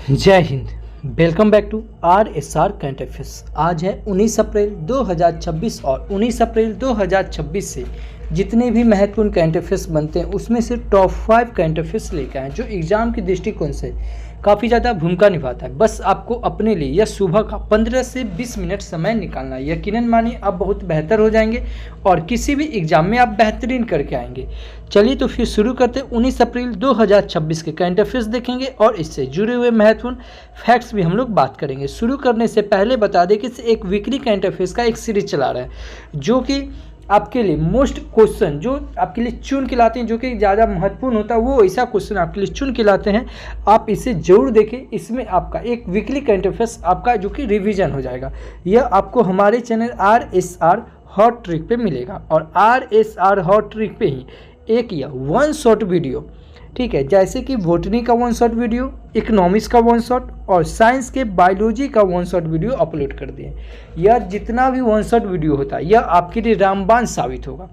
जय हिंद। Welcome back to RSR current affairs. आज है 19 अप्रैल 2026 और 19 अप्रैल 2026 से जितने भी महत्वपूर्ण करंट अफेयर्स बनते हैं उसमें से टॉप 5 करंट अफेयर्स लेकर आए जो एग्जाम के दृष्टिकोण से काफ़ी ज़्यादा भूमिका निभाता है। बस आपको अपने लिए यह सुबह का 15 से 20 मिनट समय निकालना है। यकीनन मानिए आप बहुत बेहतर हो जाएंगे और किसी भी एग्जाम में आप बेहतरीन करके आएंगे। चलिए तो फिर शुरू करते हैं। 19 अप्रैल 2026 के करंट अफेयर्स देखेंगे और इससे जुड़े हुए महत्वपूर्ण फैक्ट्स भी हम लोग बात करेंगे। शुरू करने से पहले बता दें कि एक वीकली करंट अफेयर्स का एक सीरीज चला रहा है जो कि आपके लिए मोस्ट क्वेश्चन जो आपके लिए चुन के लाते हैं, जो कि ज़्यादा महत्वपूर्ण होता है, वो ऐसा क्वेश्चन आपके लिए चुन के लाते हैं। आप इसे जरूर देखें। इसमें आपका एक वीकली करंट अफेयर्स आपका जो कि रिवीजन हो जाएगा। यह आपको हमारे चैनल RSR हॉट ट्रिक पे मिलेगा और RSR हॉट ट्रिक पे ही एक या वन शॉट वीडियो, ठीक है, जैसे कि बॉटनी का वन शॉट वीडियो, इकोनॉमिक्स का वन शॉट और साइंस के बायोलॉजी का वन शॉट वीडियो अपलोड कर दिए। यह जितना भी वन शॉट वीडियो होता है यह आपके लिए रामबाण साबित होगा,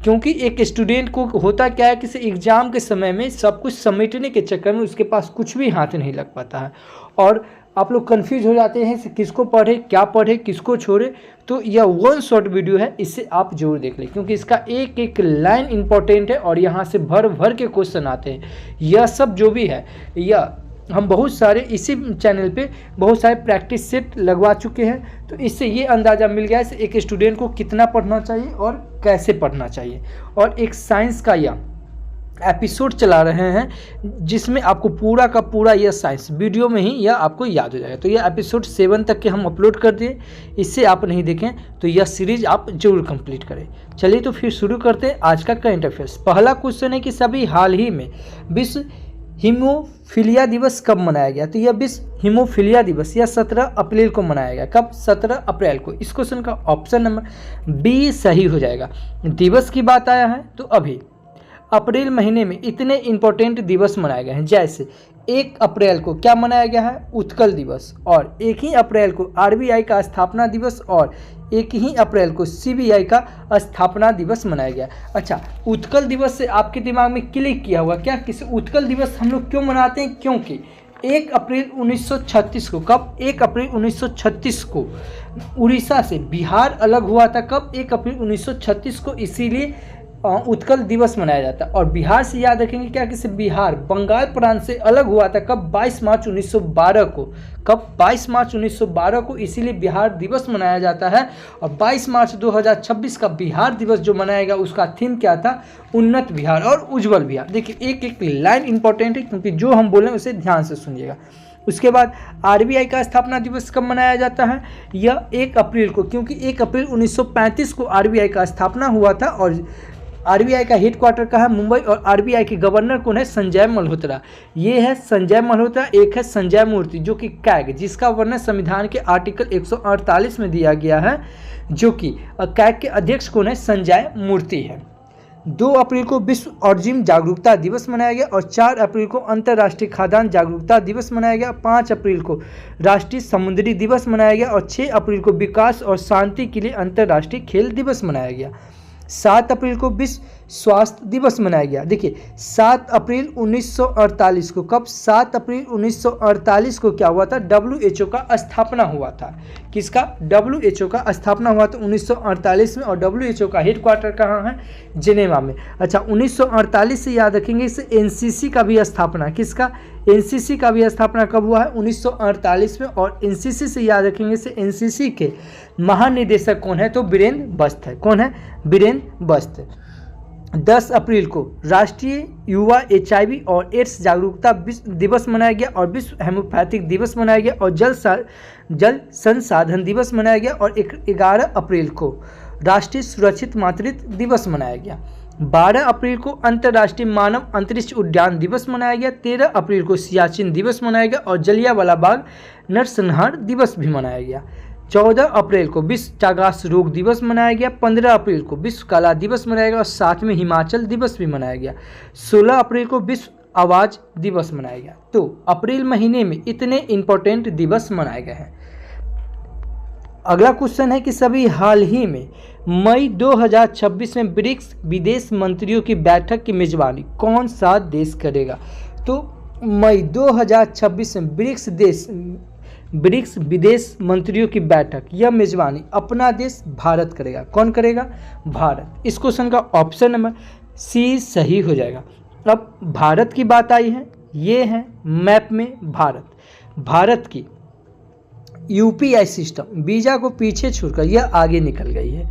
क्योंकि एक स्टूडेंट को होता क्या है कि एग्जाम के समय में सब कुछ समेटने के चक्कर में उसके पास कुछ भी हाथ नहीं लग पाता है और आप लोग कंफ्यूज हो जाते हैं किसको पढ़े, क्या पढ़े, किसको छोड़े। तो यह वन शॉट वीडियो है, इसे आप जरूर देख लें क्योंकि इसका एक एक लाइन इंपॉर्टेंट है और यहाँ से भर भर के क्वेश्चन आते हैं। यह सब जो भी है यह हम बहुत सारे इसी चैनल पे बहुत सारे प्रैक्टिस सेट लगवा चुके हैं, तो इससे ये अंदाज़ा मिल गया है एक स्टूडेंट को कितना पढ़ना चाहिए और कैसे पढ़ना चाहिए। और एक साइंस का यह एपिसोड चला रहे हैं जिसमें आपको पूरा का पूरा यह साइंस वीडियो में ही यह आपको याद हो जाएगा। तो यह एपिसोड 7 तक के हम अपलोड कर दिए। इससे आप नहीं देखें तो यह सीरीज आप जरूर कंप्लीट करें। चलिए तो फिर शुरू करते हैं आज का करंट अफेयर्स। पहला क्वेश्चन है कि सभी हाल ही में विश्व हीमोफीलिया दिवस कब मनाया गया? तो यह विश्व हीमोफीलिया दिवस यह 17 अप्रैल को मनाया गया। कब? 17 अप्रैल को। इस क्वेश्चन का ऑप्शन नंबर बी सही हो जाएगा। दिवस की बात आया है तो अभी अप्रैल महीने में इतने इंपॉर्टेंट दिवस मनाए गए हैं, जैसे 1 अप्रैल को क्या मनाया गया है? उत्कल दिवस। और 1 ही अप्रैल को RBI का स्थापना दिवस और 1 ही अप्रैल को CBI का स्थापना दिवस मनाया गया। अच्छा, उत्कल दिवस से आपके दिमाग में क्लिक किया हुआ क्या किसी उत्कल दिवस हम लोग क्यों मनाते हैं? क्योंकि 1 अप्रैल 1936 को, कब? 1 अप्रैल 1936 को उड़ीसा से बिहार अलग हुआ था। कब? 1 अप्रैल 1936 को, इसीलिए उत्कल दिवस मनाया जाता है। और बिहार से याद रखेंगे क्या कि बिहार बंगाल प्रांत से अलग हुआ था। कब? 22 मार्च 1912 को। कब? 22 मार्च 1912 को, इसीलिए बिहार दिवस मनाया जाता है। और 22 मार्च 2026 का बिहार दिवस जो मनाएगा उसका थीम क्या था? उन्नत बिहार और उज्जवल बिहार। देखिए एक एक लाइन इंपॉर्टेंट है क्योंकि जो हम बोलें उसे ध्यान से सुनिएगा। उसके बाद RBI का स्थापना दिवस कब मनाया जाता है? यह 1 अप्रैल को, क्योंकि 1 अप्रैल 1935 को RBI का स्थापना हुआ था। और RBI का हेडक्वार्टर कहाँ है? मुंबई। और RBI के गवर्नर कौन है? संजय मल्होत्रा। ये है संजय मल्होत्रा। एक है संजय मूर्ति जो कि कैग, जिसका वर्णन संविधान के आर्टिकल 148 में दिया गया है, जो कि कैग के अध्यक्ष कौन है? संजय मूर्ति है। 2 अप्रैल को विश्व ऑटिज्म जागरूकता दिवस मनाया गया और 4 अप्रैल को अंतर्राष्ट्रीय खाद्यान्न जागरूकता दिवस मनाया गया। 5 अप्रैल को राष्ट्रीय समुद्री दिवस मनाया गया और 6 अप्रैल को विकास और शांति के लिए अंतर्राष्ट्रीय खेल दिवस मनाया गया। 7 अप्रैल को विश्व स्वास्थ्य दिवस मनाया गया। देखिए 7 अप्रैल 1948 को, कब? 7 अप्रैल 1948 को क्या हुआ था? WHO का स्थापना हुआ था। किसका? WHO का स्थापना हुआ था 1948 में। और WHO का हेडक्वार्टर कहाँ है? जिनेवा में। अच्छा, 1948 से याद रखेंगे इसे NCC का भी स्थापना, किसका? NCC का भी स्थापना कब हुआ है? 1948 में। और NCC से याद रखेंगे इसे NCC के महानिदेशक कौन है? तो बीरेंद्र बस्त है। कौन है? बीरेंद्र बस्त। 10 अप्रैल को राष्ट्रीय युवा HIV और एड्स जागरूकता दिवस मनाया गया और विश्व हेमोपैथिक दिवस मनाया गया और जल संसाधन दिवस मनाया गया। और 11 अप्रैल को राष्ट्रीय सुरक्षित मातृत्व दिवस मनाया गया। 12 अप्रैल को अंतर्राष्ट्रीय मानव अंतरिक्ष उद्यान दिवस मनाया गया। 13 अप्रैल को सियाचिन दिवस मनाया गया और जलियांवाला बाग नरसंहार दिवस भी मनाया गया। 14 अप्रैल को विश्व चागास रोग दिवस मनाया गया। 15 अप्रैल को विश्व कला दिवस मनाया गया और साथ में हिमाचल दिवस भी मनाया गया। 16 अप्रैल को विश्व आवाज दिवस मनाया गया। तो अप्रैल महीने में इतने इंपॉर्टेंट दिवस मनाए गए हैं। अगला क्वेश्चन है कि सभी हाल ही में मई 2026 में ब्रिक्स विदेश मंत्रियों की बैठक की मेजबानी कौन सा देश करेगा? तो मई 2026 में ब्रिक्स विदेश मंत्रियों की बैठक, यह मेजबानी अपना देश भारत करेगा। कौन करेगा? भारत। इस क्वेश्चन का ऑप्शन नंबर सी सही हो जाएगा। अब भारत की बात आई है, ये है मैप में भारत की यूपीआई सिस्टम, वीजा को पीछे छोड़कर यह आगे निकल गई है।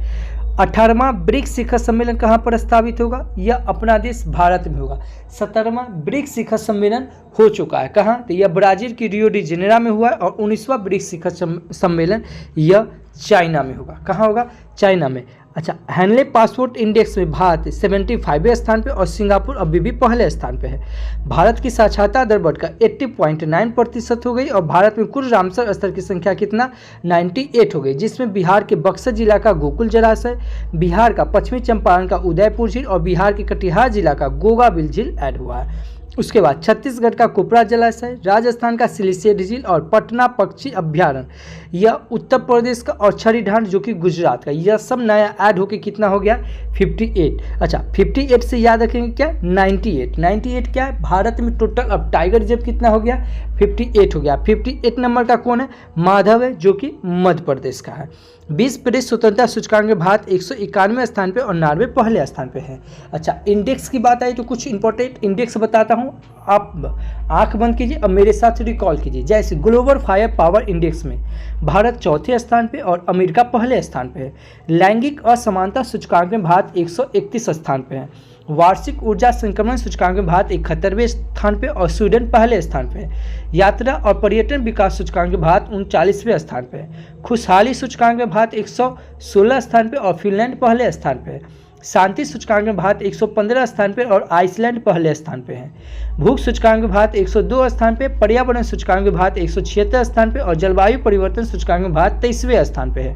18वां ब्रिक्स शिखर सम्मेलन कहाँ पर स्थापित होगा? यह अपना देश भारत में होगा। 17वां ब्रिक्स शिखर सम्मेलन हो चुका है, कहाँ? तो यह ब्राजील की रियो डी जेनेरो में हुआ है। और 19वां ब्रिक्स शिखर सम्मेलन यह चाइना में होगा। कहाँ होगा? चाइना में। अच्छा, हैनले पासपोर्ट इंडेक्स में भारत 75वें स्थान पे और सिंगापुर अभी भी पहले स्थान पे है। भारत की साक्षरता दर बढ़कर 80.9% हो गई और भारत में कुल रामसर स्थल की संख्या कितना? 98 हो गई, जिसमें बिहार के बक्सर जिला का गोकुल जलाशय, बिहार का पश्चिमी चंपारण का उदयपुर झील और बिहार के कटिहार जिला का गोगाबिल झील ऐड हुआ है। उसके बाद छत्तीसगढ़ का कोपरा जलाशय, राजस्थान का सिलिसेट झील और पटना पक्षी अभ्यारण्य, यह उत्तर प्रदेश का और छरीढांड जो कि गुजरात का, यह सब नया ऐड होके कितना हो गया? 58। अच्छा, 58 से याद रखेंगे क्या? 98 क्या है? भारत में टोटल अब टाइगर रिजर्व कितना हो गया? 58 हो गया। 58 नंबर का कौन है? माधव है, जो कि मध्य प्रदेश का है। 20 प्रदेश स्वतंत्रता सूचकांक में भारत 191वें स्थान पे और नॉर्वे पहले स्थान पे है। अच्छा, इंडेक्स की बात आई तो कुछ इंपॉर्टेंट इंडेक्स बताता हूँ, आप आंख बंद कीजिए और मेरे साथ रिकॉल कीजिए। जैसे ग्लोबल फायर पावर इंडेक्स में भारत चौथे स्थान पे और अमेरिका पहले स्थान पे है। लैंगिक असमानता सूचकांक में भारत 131 स्थान पे है। वार्षिक ऊर्जा संक्रमण सूचकांक में भारत 71वें स्थान पे और स्वीडन पहले स्थान पे है। यात्रा और पर्यटन विकास सूचकांक में भारत 39वें स्थान पे है। खुशहाली सूचकांक में भारत 116 स्थान पे और फिनलैंड पहले स्थान पे है। शांति सूचकांक में भारत 115 स्थान पे और आइसलैंड पहले स्थान पे है। भूख सूचकांक में भारत 102 स्थान पे, पर्यावरण सूचकांक में भारत 176 स्थान पे और जलवायु परिवर्तन सूचकांक में भारत 23वें स्थान पे है।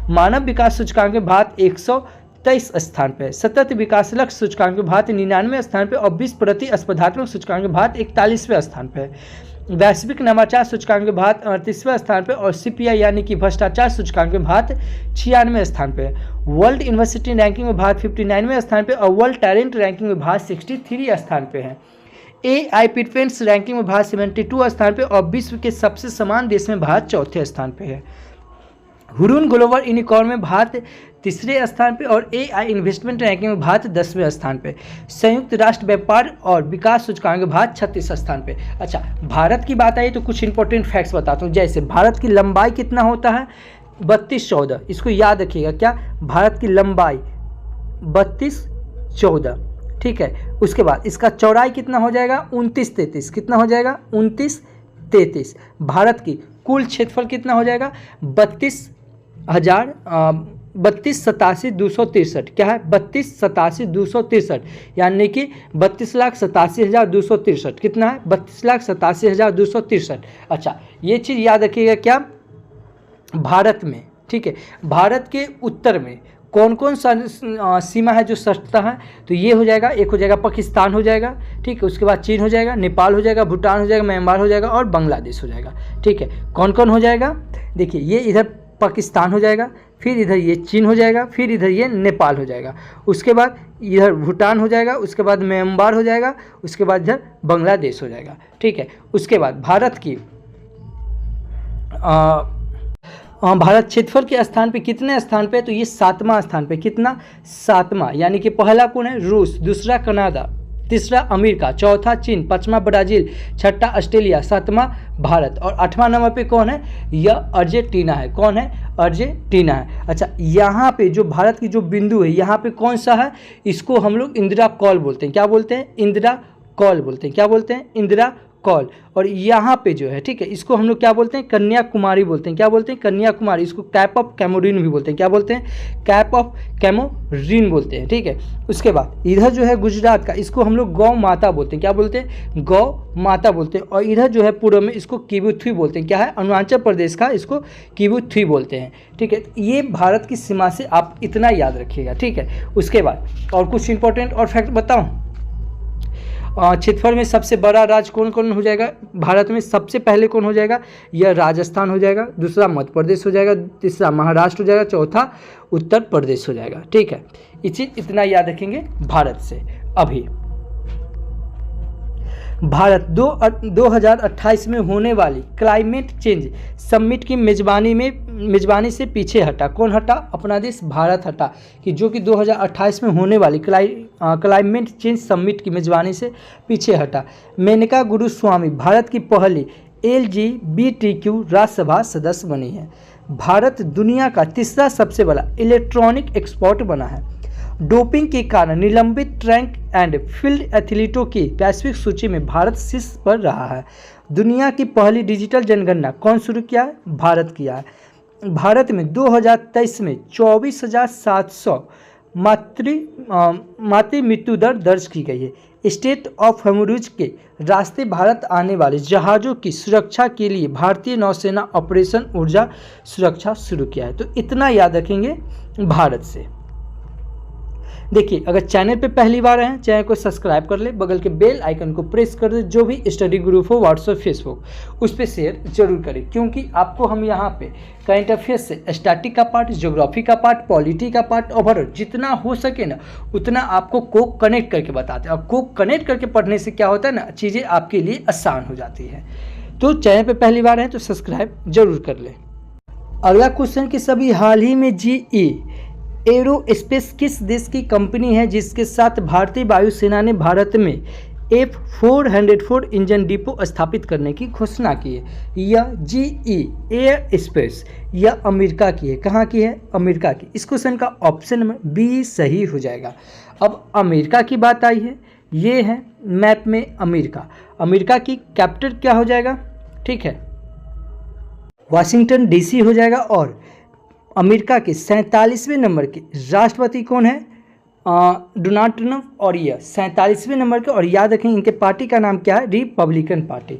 मानव विकास सूचकांक में भारत 123 स्थान पे है। सतत विकास लक्ष्य सूचकांक में भारत 99वें स्थान पे और विश्व प्रतिस्पर्धात्मक सूचकांक में भारत 41वें स्थान पे है। वैश्विक नवाचार सूचकांक में भारत 38वें स्थान पे और सीपीआई यानी कि भ्रष्टाचार सूचकांक में भारत 96वें स्थान पे है। वर्ल्ड यूनिवर्सिटी रैंकिंग में भारत 59वें स्थान पे और वर्ल्ड टैलेंट रैंकिंग में भारत 63 स्थान पे है। एआईपी फ्रेंड्स रैंकिंग में भारत 72 स्थान पे और विश्व के सबसे समान देश में भारत चौथे स्थान पे है। हुरून ग्लोबल यूनिकॉर्न में भारत तीसरे स्थान पे और एआई इन्वेस्टमेंट रैंकिंग में भारत 10वें स्थान पे। संयुक्त राष्ट्र व्यापार और विकास सूचकांक में भारत 36 स्थान पे। अच्छा, भारत की बात आई तो कुछ इंपॉर्टेंट फैक्ट्स बताता हूँ। जैसे भारत की लंबाई कितना होता है? 32-14, इसको याद रखिएगा। क्या? भारत की लंबाई 32-14, ठीक है। उसके बाद इसका चौड़ाई कितना हो जाएगा? 29-33। कितना हो जाएगा? 29-33। भारत की कुल क्षेत्रफल कितना हो जाएगा? 32,87,263। क्या है? 32,87,263, यानी कि 32,87,263। कितना है? 32,87,263। अच्छा, ये चीज़ याद रखिएगा। क्या? भारत में, ठीक है, भारत के उत्तर में कौन कौन सा सीमा है जो सटता है? तो ये हो जाएगा, एक हो जाएगा पाकिस्तान हो जाएगा, ठीक है। उसके बाद चीन हो जाएगा, नेपाल हो जाएगा, भूटान हो जाएगा, म्यांमार हो जाएगा और बांग्लादेश हो जाएगा, ठीक है। कौन कौन हो जाएगा? देखिए, ये इधर पाकिस्तान हो जाएगा, फिर इधर ये चीन हो जाएगा, फिर इधर ये नेपाल हो जाएगा, उसके बाद इधर भूटान हो जाएगा, उसके बाद म्यांमार हो जाएगा, उसके बाद इधर बांग्लादेश हो जाएगा, ठीक है। उसके बाद भारत की भारत क्षेत्रफल के स्थान पे कितने स्थान पे? तो ये 7वां स्थान पे। कितना? 7वां, यानी कि पहला कौन है? रूस, दूसरा कनाडा, तीसरा अमेरिका, चौथा चीन, पांचवा ब्राजील, छठा ऑस्ट्रेलिया, सातवां भारत और 8वां नंबर पे कौन है? यह अर्जेंटीना है। कौन है? अर्जेंटीना है। अच्छा, यहाँ पे जो भारत की जो बिंदु है, यहाँ पे कौन सा है? इसको हम लोग इंदिरा कॉल बोलते हैं। क्या बोलते हैं? इंदिरा कॉल बोलते हैं। क्या बोलते हैं? इंदिरा कॉल। और यहाँ पे जो है, ठीक है, इसको हम लोग क्या बोलते हैं? कन्याकुमारी बोलते हैं। क्या बोलते हैं? कन्याकुमारी। इसको कैप ऑफ कैमोरिन भी बोलते हैं। क्या बोलते हैं? कैप ऑफ कैमोरिन बोलते हैं, ठीक है। उसके बाद इधर जो है गुजरात का, इसको हम लोग गौ माता बोलते हैं। क्या बोलते हैं? गौ माता बोलते हैं। और इधर जो है पूर्व में, इसको किबुथुई बोलते हैं। क्या है? अरुणाचल प्रदेश का इसको किबुथुई बोलते हैं, ठीक है। ये भारत की सीमा से आप इतना याद रखिएगा, ठीक है। उसके बाद और कुछ इंपॉर्टेंट और फैक्ट बताऊँ। क्षेत्रफल में सबसे बड़ा राज्य कौन कौन हो जाएगा? भारत में सबसे पहले कौन हो जाएगा? यह राजस्थान हो जाएगा, दूसरा मध्य प्रदेश हो जाएगा, तीसरा महाराष्ट्र हो जाएगा, चौथा उत्तर प्रदेश हो जाएगा, ठीक है। ये चीज इतना याद रखेंगे भारत से। अभी भारत 2028 में होने वाली क्लाइमेट चेंज समिट की मेजबानी से पीछे हटा। कौन हटा? अपना देश भारत हटा, कि जो कि 2028 में होने वाली क्लाइमेट चेंज समिट की मेजबानी से पीछे हटा। मेनका गुरुस्वामी भारत की पहली LGBTQ राज्यसभा सदस्य बनी है। भारत दुनिया का तीसरा सबसे बड़ा इलेक्ट्रॉनिक एक्सपोर्ट बना है। डोपिंग के कारण निलंबित ट्रैक एंड फील्ड एथलीटों की वैश्विक सूची में भारत शीर्ष पर रहा है। दुनिया की पहली डिजिटल जनगणना कौन शुरू किया है? भारत किया है। भारत में 2023 में 24,700 मातृ मृत्यु दर दर्ज की गई है। स्टेट ऑफ होर्मुज के रास्ते भारत आने वाले जहाज़ों की सुरक्षा के लिए भारतीय नौसेना ऑपरेशन ऊर्जा सुरक्षा शुरू किया है। तो इतना याद रखेंगे भारत से। देखिए, अगर चैनल पे पहली बार हैं, चैनल को सब्सक्राइब कर ले, बगल के बेल आइकन को प्रेस कर दे। जो भी स्टडी ग्रुप हो व्हाट्सएप फेसबुक उस पर शेयर जरूर करें, क्योंकि आपको हम यहाँ पे करंट अफेयर्स से स्टैटिक का पार्ट, ज्योग्राफी का पार्ट, पॉलिटी का पार्ट, ओवरऑल जितना हो सके ना उतना आपको को कनेक्ट करके बताते हैं। और को कनेक्ट करके पढ़ने से क्या होता है ना, चीज़ें आपके लिए आसान हो जाती है। तो चैनल पर पहली बार है तो सब्सक्राइब जरूर कर लें। अगला क्वेश्चन कि सभी हाल ही में GE एरोस्पेस किस देश की कंपनी है जिसके साथ भारतीय वायुसेना ने भारत में F404 इंजन डिपो स्थापित करने की घोषणा की है? यह GE एरोस्पेस यह अमेरिका की है। कहाँ की है? अमेरिका की। इस क्वेश्चन का ऑप्शन में B सही हो जाएगा। अब अमेरिका की बात आई है, ये है मैप में अमेरिका। अमेरिका की कैपिटल क्या हो जाएगा? ठीक है, वाशिंगटन DC हो जाएगा। और अमेरिका के 47वें नंबर के राष्ट्रपति कौन है? Donald Trump. और यह 47वें नंबर के, और याद रखें इनके पार्टी का नाम क्या है? Republican party.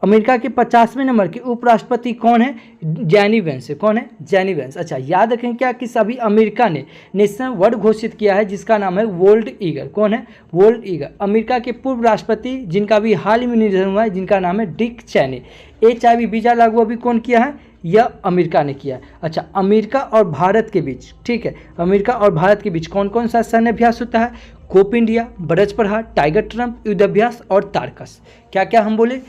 अमेरिका के 50वें नंबर के उपराष्ट्रपति कौन है? जैनी वेंस। कौन है? जैनी वेंस। अच्छा, याद रखें क्या कि सभी अमेरिका ने नेशनल वर्ड घोषित किया है जिसका नाम है वर्ल्ड ईगल। कौन है? World eagle. अमेरिका के पूर्व राष्ट्रपति जिनका भी हाल ही में निधन हुआ है, जिनका नाम है डिक चैनी। HIV वीजा लागू अभी कौन किया है? यह अमेरिका ने किया है। अच्छा, अमेरिका और भारत के बीच, ठीक है, अमेरिका और भारत के बीच कौन कौन सा सैन्य अभ्यास होता है? कोप इंडिया, ब्रज प्रहार, टाइगर ट्रंप, युद्ध अभ्यास और तारकस। क्या क्या हम बोले?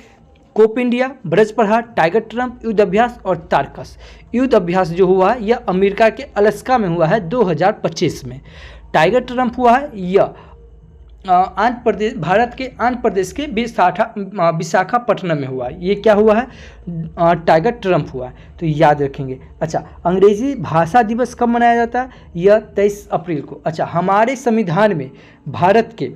कोप इंडिया, ब्रज प्रहार, टाइगर ट्रंप, युद्ध अभ्यास और तारकस। युद्ध अभ्यास जो हुआ है यह अमेरिका के अलास्का में हुआ है 2025 में। टाइगर ट्रंप हुआ है यह आंध्र प्रदेश, भारत के आंध्र प्रदेश के विशाखापट्टनम में हुआ है। ये क्या हुआ है? टाइगर ट्रंप हुआ है। तो याद रखेंगे। अच्छा, अंग्रेजी भाषा दिवस कब मनाया जाता है? यह 23 अप्रैल को। अच्छा, हमारे संविधान में भारत के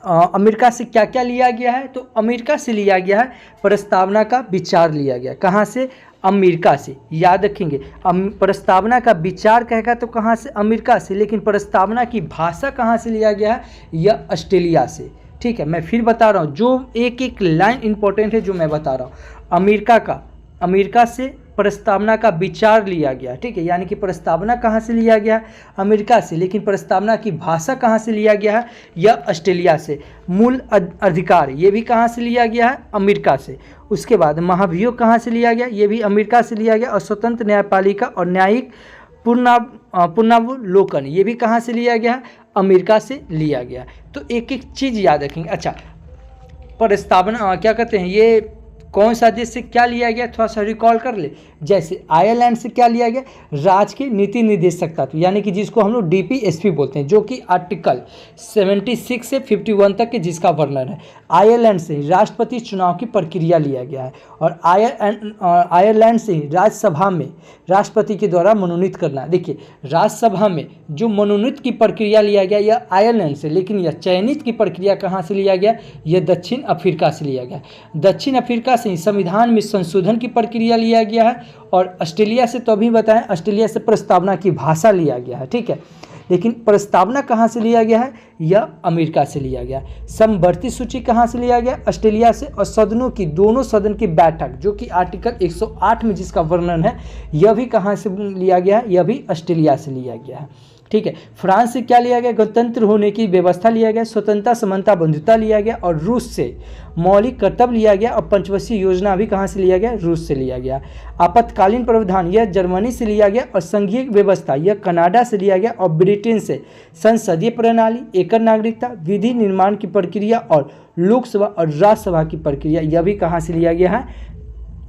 अमेरिका से क्या क्या लिया गया है? तो अमेरिका से लिया गया है प्रस्तावना का विचार लिया गया। कहाँ से? अमेरिका से। याद रखेंगे, प्रस्तावना का विचार कहेगा तो कहाँ से? अमेरिका से। लेकिन प्रस्तावना की भाषा कहाँ से लिया गया है? यह ऑस्ट्रेलिया से। ठीक है, मैं फिर बता रहा हूँ, जो एक एक लाइन इंपॉर्टेंट है जो मैं बता रहा हूँ। अमेरिका से प्रस्तावना का विचार लिया गया। ठीक है, यानी कि प्रस्तावना कहाँ से लिया गया? अमेरिका से। लेकिन प्रस्तावना की भाषा कहाँ से लिया गया है? यह ऑस्ट्रेलिया से। मूल अधिकार ये भी कहाँ से लिया गया है? अमेरिका से। उसके बाद महाभियोग कहाँ से लिया गया? ये भी अमेरिका से लिया गया। और स्वतंत्र न्यायपालिका और न्यायिक पुनरावलोकन ये भी कहाँ से लिया गया? अमेरिका से लिया गया। तो एक एक चीज़ याद रखेंगे। अच्छा, प्रस्तावना क्या कहते हैं, ये कौन सा देश से क्या लिया गया? थोड़ा सा रिकॉल कर ले। जैसे आयरलैंड से क्या लिया गया? राज्य के नीति निर्देशक तत्व, यानी कि जिसको हम लोग DPSP बोलते हैं, जो कि आर्टिकल 76 से 51 तक के जिसका वर्णन है। आयरलैंड से राष्ट्रपति चुनाव की प्रक्रिया लिया गया है। और आयरलैंड से राज्यसभा में राष्ट्रपति के द्वारा मनोनीत करना। देखिए, राज्यसभा में जो मनोनीत की प्रक्रिया लिया गया यह आयरलैंड से, लेकिन यह चयनित की प्रक्रिया कहाँ से लिया गया? यह दक्षिण अफ्रीका से लिया गया। दक्षिण अफ्रीका से संविधान में संशोधन की प्रक्रिया लिया गया है। और ऑस्ट्रेलिया से तो अभी बताएं, ऑस्ट्रेलिया से प्रस्तावना की भाषा लिया गया है। ठीक है, लेकिन प्रस्तावना कहाँ से लिया गया है? यह अमेरिका से लिया गया। समवर्ती सूची कहाँ से लिया गया? ऑस्ट्रेलिया से। और सदनों की दोनों सदन की बैठक जो कि आर्टिकल 108 में जिसका वर्णन है यह भी कहाँ से लिया गया है? यह भी ऑस्ट्रेलिया से लिया गया है। ठीक है, फ्रांस से क्या लिया गया? गणतंत्र होने की व्यवस्था लिया गया। स्वतंत्रता, समानता, बंधुता लिया गया। और रूस से मौलिक कर्तव्य लिया गया। और पंचवर्षीय योजना भी कहाँ से लिया गया? रूस से लिया गया। आपातकालीन प्रावधान यह जर्मनी से लिया गया। और संघीय व्यवस्था यह कनाडा से लिया गया। और ब्रिटेन से संसदीय प्रणाली, एकल नागरिकता, विधि निर्माण की प्रक्रिया और लोकसभा और राज्यसभा की प्रक्रिया, यह भी कहाँ से लिया गया है,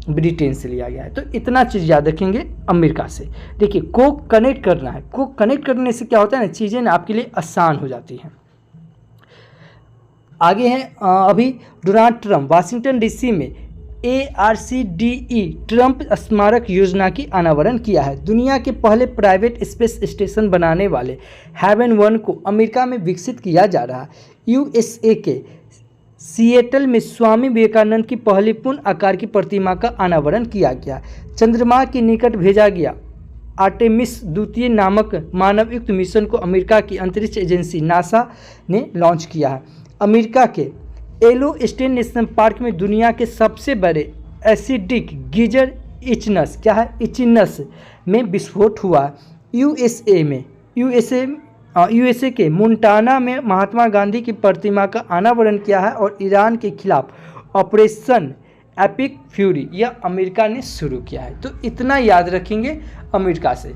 ब्रिटेन से लिया गया है। तो इतना चीज़ याद रखेंगे अमेरिका से। देखिए को कनेक्ट करना है, को कनेक्ट करने से क्या होता है ना, चीज़ें ना आपके लिए आसान हो जाती हैं। आगे हैं अभी डोनाल्ड ट्रंप वाशिंगटन डीसी में ARCDE ट्रंप स्मारक योजना की अनावरण किया है। दुनिया के पहले प्राइवेट स्पेस स्टेशन बनाने वाले हेवन 1 को अमेरिका में विकसित किया जा रहा है। USA के सिएटल में स्वामी विवेकानंद की पहली पूर्ण आकार की प्रतिमा का अनावरण किया गया। चंद्रमा के निकट भेजा गया आर्टेमिस द्वितीय नामक मानवयुक्त मिशन को अमेरिका की अंतरिक्ष एजेंसी नासा ने लॉन्च किया है। अमेरिका के येलोस्टोन नेशनल पार्क में दुनिया के सबसे बड़े एसिडिक गीजर इचनस, क्या है, इचिनस में विस्फोट हुआ। यूएसए के मोंटाना में महात्मा गांधी की प्रतिमा का अनावरण किया है और ईरान के खिलाफ ऑपरेशन एपिक फ्यूरी यह अमेरिका ने शुरू किया है। तो इतना याद रखेंगे अमेरिका से।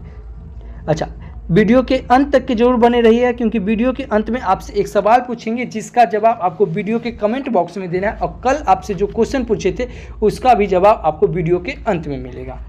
अच्छा, वीडियो के अंत तक के जरूर बने रहिए, क्योंकि वीडियो के अंत में आपसे एक सवाल पूछेंगे जिसका जवाब आपको वीडियो के कमेंट बॉक्स में देना है, और कल आपसे जो क्वेश्चन पूछे थे उसका भी जवाब आपको वीडियो के अंत में मिलेगा।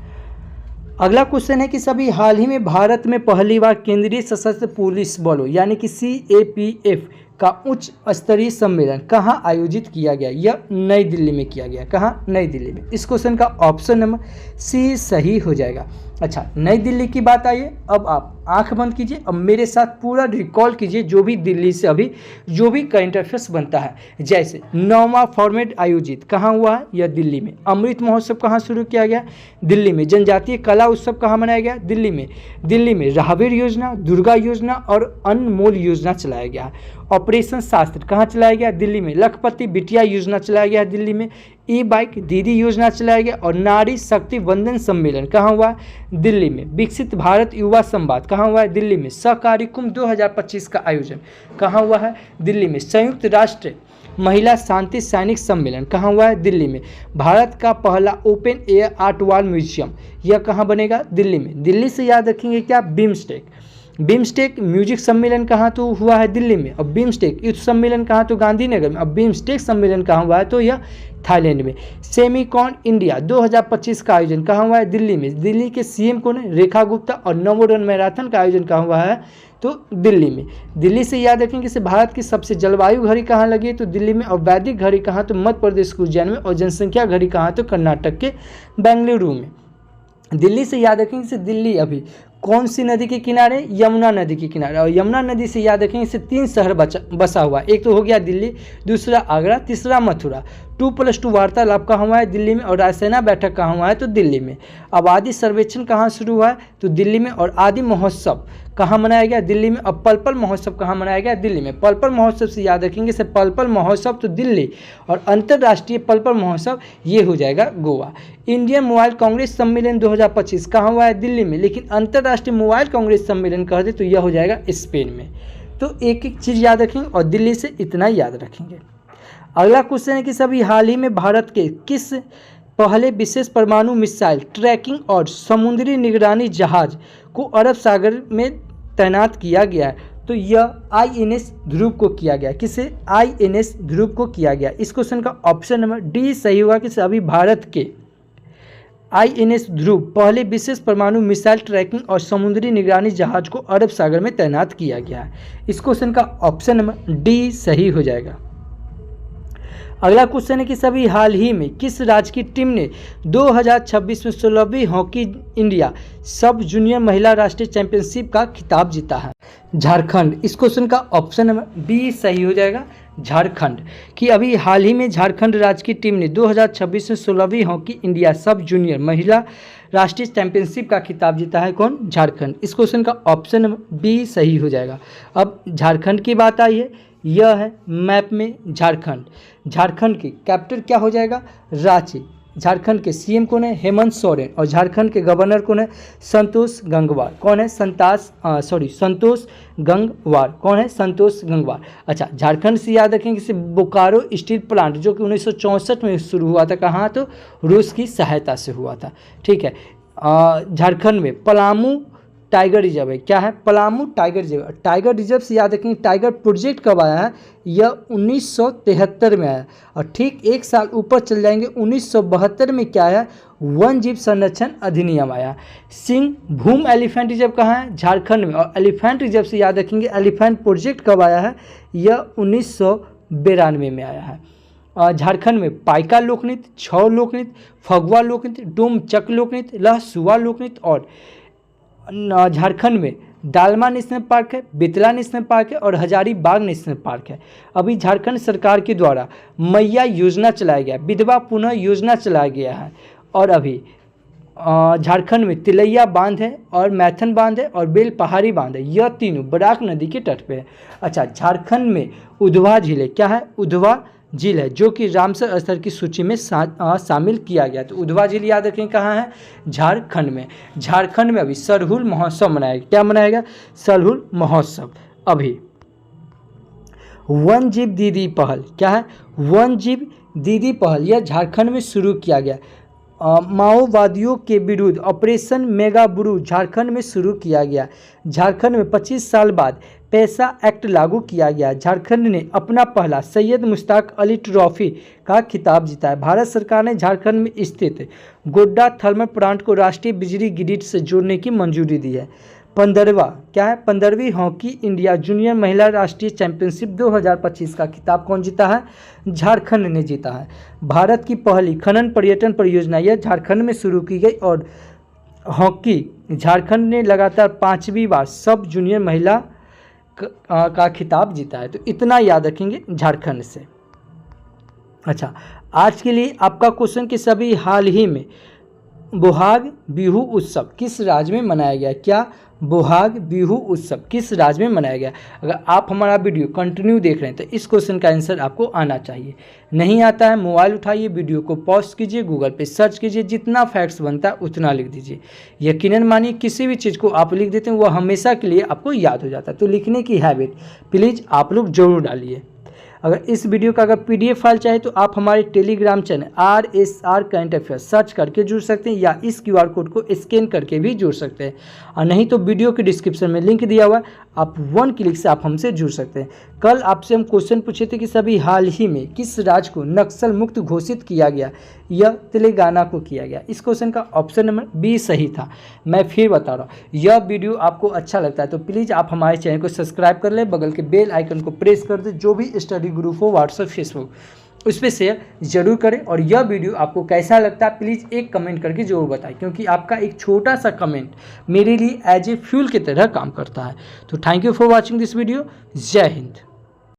अगला क्वेश्चन है कि सभी हाल ही में भारत में पहली बार केंद्रीय सशस्त्र पुलिस बलों यानी कि CAPF का उच्च स्तरीय सम्मेलन कहाँ आयोजित किया गया? यह नई दिल्ली में किया गया। कहाँ? नई दिल्ली में। इस क्वेश्चन का ऑप्शन नंबर C सही हो जाएगा। अच्छा, नई दिल्ली की बात आई है, अब आप आंख बंद कीजिए, अब मेरे साथ पूरा रिकॉल कीजिए जो भी दिल्ली से अभी जो भी करंट अफेयर्स बनता है। जैसे 9वां फॉर्मेट आयोजित कहाँ हुआ है? यह दिल्ली में। अमृत महोत्सव कहाँ शुरू किया गया? दिल्ली में। जनजातीय कला उत्सव कहाँ मनाया गया? दिल्ली में। दिल्ली में राहबीर योजना, दुर्गा योजना और अनमोल योजना चलाया गया है। ऑपरेशन शास्त्र कहाँ चलाया गया? दिल्ली में। लखपति बिटिया योजना चलाया गया दिल्ली में। ई बाइक दीदी योजना चलाया गया। और नारी शक्ति वंदन सम्मेलन कहाँ हुआ? दिल्ली में। विकसित भारत युवा संवाद कहाँ हुआ है? दिल्ली में। सहकारी कुंभ 2025 का आयोजन कहाँ हुआ है? दिल्ली में। संयुक्त राष्ट्र महिला शांति सैनिक सम्मेलन कहाँ हुआ है? दिल्ली में। भारत का पहला open air art wall museum यह कहाँ बनेगा? दिल्ली में। दिल्ली से याद रखेंगे क्या? बिम्स्टेक। बिम्स्टेक म्यूजिक सम्मेलन कहाँ तो हुआ है? दिल्ली में। और बिम्स्टेक युद्ध सम्मेलन कहाँ तो गांधीनगर में। अब बिम्स्टेक सम्मेलन कहाँ हुआ है? तो यह थाईलैंड में। सेमीकॉन इंडिया 2025 का आयोजन कहाँ हुआ है? दिल्ली में। दिल्ली के CM कौन है? रेखा गुप्ता। और नमो रन मैराथन का आयोजन कहाँ हुआ है? तो दिल्ली में। दिल्ली से याद रखेंगे कि भारत की सबसे जलवायु घड़ी कहाँ लगी है? तो दिल्ली में। और वैदिक घड़ी कहाँ? तो मध्य प्रदेश के उज्जैन में। और जनसंख्या घड़ी कहाँ? तो कर्नाटक के बेंगलुरु में। दिल्ली से याद रखेंगे कि दिल्ली अभी कौन सी नदी के किनारे? यमुना नदी के किनारे। और यमुना नदी से याद रखेंगे इससे 3 शहर बसा हुआ। एक तो हो गया दिल्ली, दूसरा आगरा, तीसरा मथुरा। 2+2 वार्तालाप कहाँ हुआ है? दिल्ली में। और रायसेना बैठक कहाँ हुआ है? तो दिल्ली में। आबादी सर्वेक्षण कहाँ शुरू हुआ है? तो दिल्ली में। और आदि महोत्सव कहाँ मनाया गया? दिल्ली में। अब पलपल महोत्सव कहाँ मनाया गया? दिल्ली में। पलपल महोत्सव से याद रखेंगे से पलपल महोत्सव तो दिल्ली, और अंतर्राष्ट्रीय पलपल महोत्सव ये हो जाएगा गोवा। इंडियन मोबाइल कांग्रेस सम्मेलन 2025 कहाँ हुआ है? दिल्ली में। लेकिन अंतर्राष्ट्रीय मोबाइल कांग्रेस सम्मेलन कह दे तो यह हो जाएगा स्पेन में। तो एक एक चीज़ याद रखेंगे और दिल्ली से इतना याद रखेंगे। अगला क्वेश्चन है कि सभी हाल ही में भारत के किस पहले विशेष परमाणु मिसाइल ट्रैकिंग और समुद्री निगरानी जहाज को अरब सागर में तैनात किया गया है? तो यह INS ध्रुव को किया गया। किसे? INS ध्रुव को किया गया। इस क्वेश्चन का ऑप्शन नंबर D सही होगा कि अभी भारत के INS ध्रुव पहले विशेष परमाणु मिसाइल ट्रैकिंग और समुद्री निगरानी जहाज को अरब सागर में तैनात किया गया है। इस क्वेश्चन का ऑप्शन नंबर D सही हो जाएगा। अगला क्वेश्चन है कि सभी हाल ही में किस राज्य की टीम ने 2026 में 16वीं हॉकी इंडिया सब जूनियर महिला राष्ट्रीय चैंपियनशिप का खिताब जीता है? झारखंड। इस क्वेश्चन का ऑप्शन नंबर B सही हो जाएगा। झारखंड कि अभी हाल ही में झारखंड राज्य की टीम ने 2026 में 16वीं हॉकी इंडिया सब जूनियर महिला राष्ट्रीय चैंपियनशिप का खिताब जीता है। कौन? झारखंड। इस क्वेश्चन का ऑप्शन नंबर B सही हो जाएगा। अब झारखंड की बात आई है, यह है मैप में झारखंड। झारखंड की कैपिटल क्या हो जाएगा? रांची। झारखंड के CM कौन है? हेमंत सोरेन। और झारखंड के गवर्नर कौन है? संतोष गंगवार। कौन है? संतोष गंगवार। कौन है? संतोष गंगवार। अच्छा, झारखंड से याद रखेंगे कि बोकारो स्टील प्लांट जो कि 1964 में शुरू हुआ था, कहाँ? तो रूस की सहायता से हुआ था। ठीक है। झारखंड में पलामू टाइगर रिजर्व है। क्या है? Palamu tiger reserve. Tiger reserve से याद रखेंगे, टाइगर प्रोजेक्ट कब आया है? यह 1973 में आया। और ठीक एक साल ऊपर चल जाएंगे, 1972 में क्या आया? वन जीव संरक्षण अधिनियम आया। सिंह भूम एलिफेंट रिजर्व कहाँ है? झारखंड में। और एलिफेंट रिजर्व से याद रखेंगे, एलिफेंट प्रोजेक्ट कब आया है? यह 1992 में आया है। झारखंड में पाइका लोकनृत्य, छौ लोकनृत्य, फगुआ लोकनृत्य, डोमचक लोकनृत्य, लहसुआ लोकनृत्य। और झारखंड में दालमा नेशनल पार्क है, बेतला नेशनल पार्क है और हजारीबाग नेशनल पार्क है। अभी झारखंड सरकार के द्वारा मैया योजना चलाया गया, विधवा पुनः योजना चलाया गया है। और अभी झारखंड में तिलैया बांध है और मैथन बांध है और बेल पहाड़ी बांध है। यह तीनों बराक नदी के तट पे है। अच्छा, झारखंड में उधवा झील है। क्या है? उधवा झील है, जो कि रामसर स्थल की सूची में शामिल किया गया। तो उधवा झील याद रखें कहाँ है? झारखंड में। झारखंड में अभी सरहुल महोत्सव मनाएगा। क्या मनाएगा? सरहुल महोत्सव। अभी वन जीव दीदी पहल। क्या है? वन जीव दीदी पहल, यह झारखंड में शुरू किया गया। माओवादियों के विरुद्ध ऑपरेशन मेगाबुरू झारखंड में शुरू किया गया। झारखंड में 25 साल बाद पैसा एक्ट लागू किया गया। झारखंड ने अपना पहला सैयद मुश्ताक अली ट्रॉफी का खिताब जीता है। भारत सरकार ने झारखंड में स्थित गोड्डा थर्मल प्लांट को राष्ट्रीय बिजली ग्रिड से जोड़ने की मंजूरी दी है। 15वां क्या है? 15वीं हॉकी इंडिया जूनियर महिला राष्ट्रीय चैंपियनशिप 2025 का खिताब कौन जीता है? झारखंड ने जीता है। भारत की पहली खनन पर्यटन परियोजना यह झारखंड में शुरू की गई। और हॉकी झारखंड ने लगातार 5वीं बार सब जूनियर महिला का खिताब जीता है। तो इतना याद रखेंगे झारखंड से। अच्छा, आज के लिए आपका क्वेश्चन कि सभी हाल ही में बोहाग बिहू उत्सव किस राज्य में मनाया गया? क्या? बोहाग बिहू उत्सव किस राज्य में मनाया गया? अगर आप हमारा वीडियो कंटिन्यू देख रहे हैं तो इस क्वेश्चन का आंसर आपको आना चाहिए। नहीं आता है, मोबाइल उठाइए, वीडियो को पॉज कीजिए, गूगल पे सर्च कीजिए, जितना फैक्ट्स बनता है उतना लिख दीजिए। यकीनन मानिए, किसी भी चीज़ को आप लिख देते हैं वो हमेशा के लिए आपको याद हो जाता है। तो लिखने की हैबिट प्लीज़ आप लोग जरूर डालिए। अगर इस वीडियो का अगर PDF फाइल चाहे तो आप हमारे Telegram channel RSR current affairs search करके जुड़ सकते हैं, या इस QR कोड को स्कैन करके भी जुड़ सकते हैं। और नहीं तो वीडियो के डिस्क्रिप्शन में लिंक दिया हुआ है, आप 1 क्लिक से आप हमसे जुड़ सकते हैं। कल आपसे हम क्वेश्चन पूछे थे कि सभी हाल ही में किस राज्य को नक्सल मुक्त घोषित किया गया? यह तेलंगाना को किया गया। इस क्वेश्चन का ऑप्शन नंबर B सही था। मैं फिर बता रहा हूँ, यह वीडियो आपको अच्छा लगता है तो प्लीज़ आप हमारे चैनल को सब्सक्राइब कर लें, बगल के बेल आइकन को प्रेस कर दें। जो भी स्टडी ग्रुप हो, व्हाट्सएप, फेसबुक, उस पर शेयर जरूर करें। और यह वीडियो आपको कैसा लगता है प्लीज़ एक कमेंट करके जरूर बताएं, क्योंकि आपका एक छोटा सा कमेंट मेरे लिए एज ए फ्यूल की तरह काम करता है। तो thank you for watching this video. जय हिंद।